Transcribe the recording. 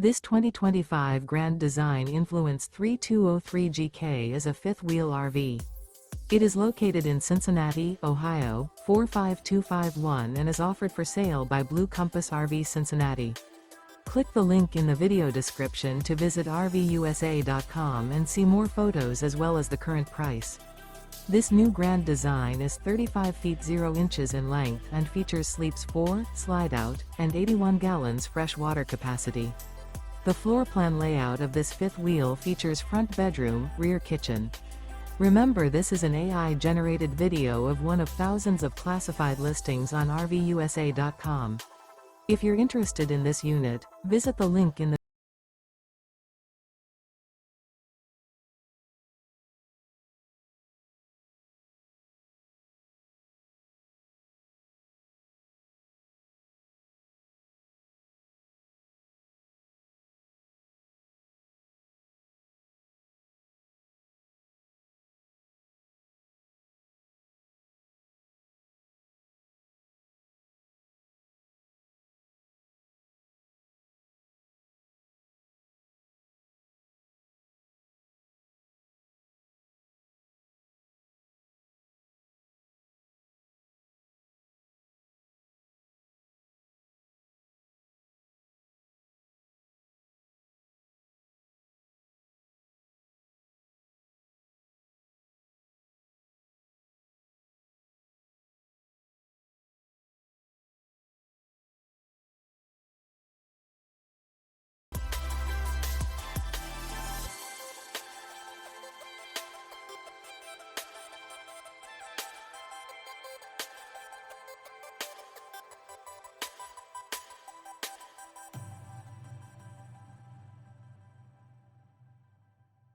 This 2025 Grand Design Influence 3203GK is a fifth-wheel RV. It is located in Cincinnati, Ohio, 45251 and is offered for sale by Blue Compass RV Cincinnati. Click the link in the video description to visit RVUSA.com and see more photos as well as the current price. This new Grand Design is 35 feet 0 inches in length and features sleeps 4, slide-out, and 81 gallons fresh water capacity. The floor plan layout of this fifth wheel features front bedroom, rear kitchen. Remember, this is an AI-generated video of one of thousands of classified listings on RVUSA.com. If you're interested in this unit, visit the link in the